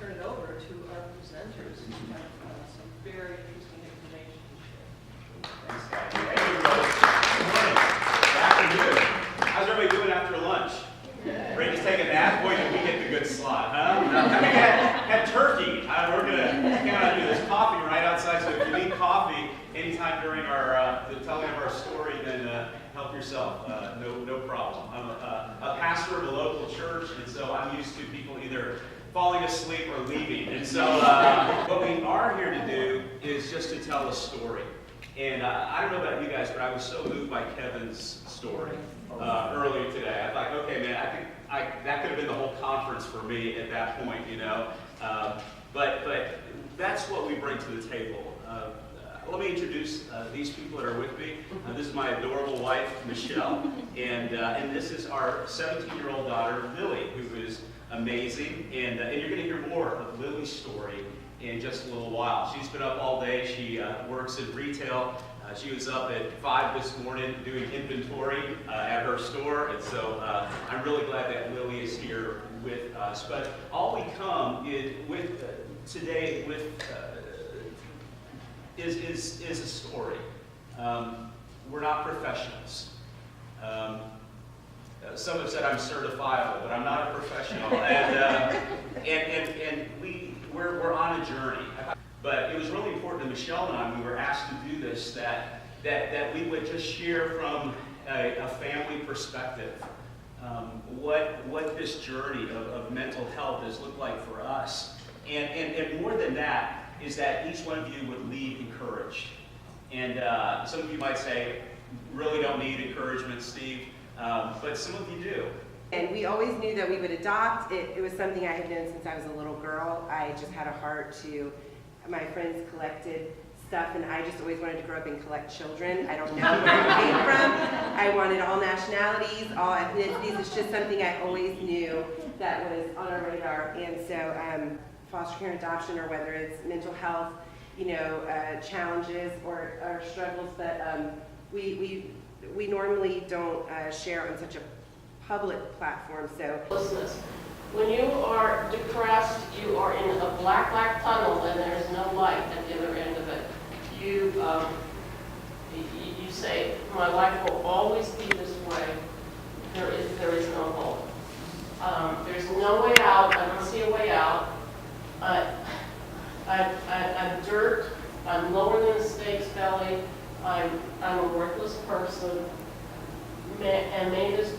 turn it over to our presenters who have some very interesting information to share. Thanks, guys. Hey, everybody. Good morning. Good afternoon. How's everybody doing after lunch? Ready to take a nap? Boy, did we get the good slot, huh? We had turkey. We're going to count on you. There's coffee right outside, so if you need coffee anytime during the telling of our story, then help yourself. No problem. I'm a pastor of a local church, and so I'm used to people either falling asleep or leaving. And so what we are here to do is just to tell a story. And I don't know about you guys, but I was so moved by Kevin's story earlier today. I thought, okay, man, I think that could have been the whole conference for me at that point, you know. But that's what we bring to the table. Let me introduce these people that are with me. This is my adorable wife, Michelle, and this is our 17-year-old daughter, Lily, who is amazing. And you're going to hear more of Lily's story in just a little while. She's been up all day. She works in retail. She was up at 5 this morning doing inventory at her store, and so I'm really glad that Lily is here with us. But all we come today with is a story. We're not professionals. Some have said I'm certifiable, but I'm not a professional, and we're on a journey. But it was really important to Michelle and I, when we were asked to do this, that we would just share from a family perspective what this journey of mental health has looked like for us. And more than that, is that each one of you would leave encouraged. And some of you might say, really don't need encouragement, Steve, but some of you do. And we always knew that we would adopt. It was something I had known since I was a little girl. I just had a heart to, my friends collected stuff, and I just always wanted to grow up and collect children. I don't know where it came from. I wanted all nationalities, all ethnicities. It's just something I always knew that was on our radar. And so foster care and adoption, or whether it's mental health, challenges or struggles, but we normally don't share on such a public platform. So when you are depressed, you are in a black tunnel and there's no light at the other end of it. You say, my life will always be this way. There is no hope. There's no way out. I don't see a way out. I'm dirt. I'm lower than a snake's belly. I'm a worthless person. And many of these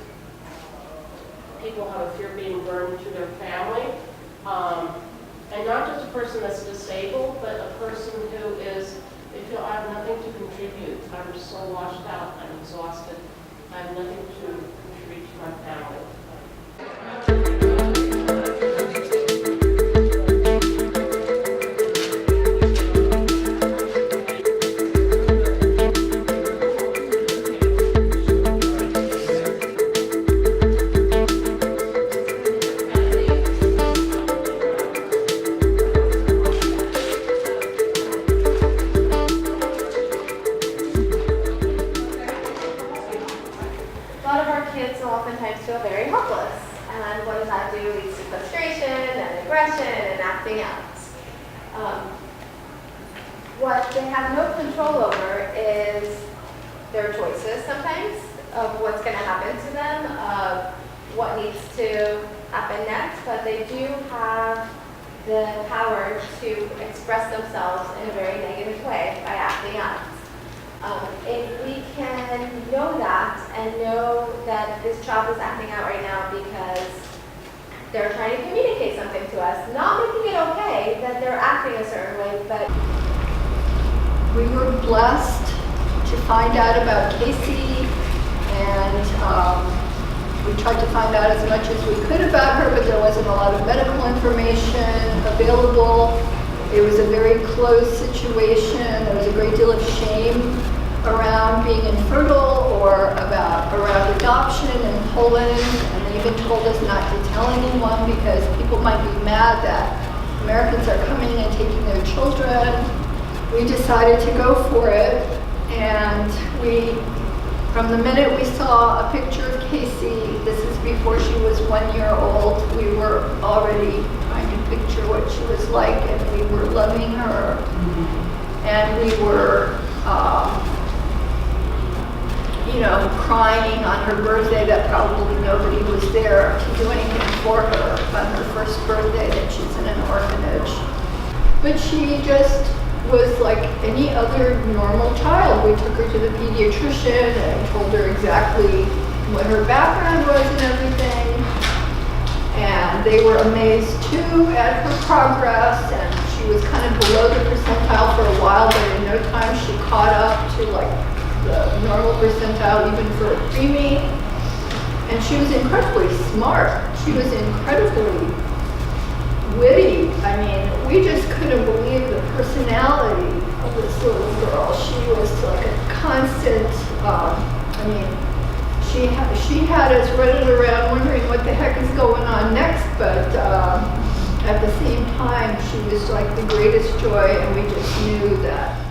people have a fear of being burned to their family. And not just a person that's disabled, but a person who they feel, I have nothing to contribute. I'm just so washed out. I'm exhausted. I have nothing to contribute to my family. What they have no control over is their choices sometimes of what's going to happen to them, of what needs to happen next, but they do have the power to express themselves in a very negative way by acting out. If we can know that and know that this child is acting out right now because they're trying to communicate something to us, not making it okay that they're acting a certain way, but we were blessed to find out about Casey, and we tried to find out as much as we could about her, but there wasn't a lot of medical information available. It was a very closed situation. There was a great deal of shame around being infertile or around adoption in Poland, and they even told us not to tell anyone because people might be mad that Americans are coming and taking their children. We decided to go for it, and from the minute we saw a picture of Casey, this is before she was 1 year old, we were already trying to picture what she was like, and we were loving her, and we were, you know, crying on her birthday that probably nobody was there to do anything for her on her first birthday, that she's in an orphanage. But she just was like any other normal child. We took her to the pediatrician and told her exactly what her background was and everything. And they were amazed too at her progress, and she was kind of below the percentile for a while, but in no time she caught up to like the normal percentile even for a preemie. And she was incredibly smart. She was incredibly witty. I mean, we just couldn't believe the personality of this little girl. She was like a constant, I mean, she had us running around wondering what the heck is going on next, but at the same time, she was like the greatest joy, and we just knew that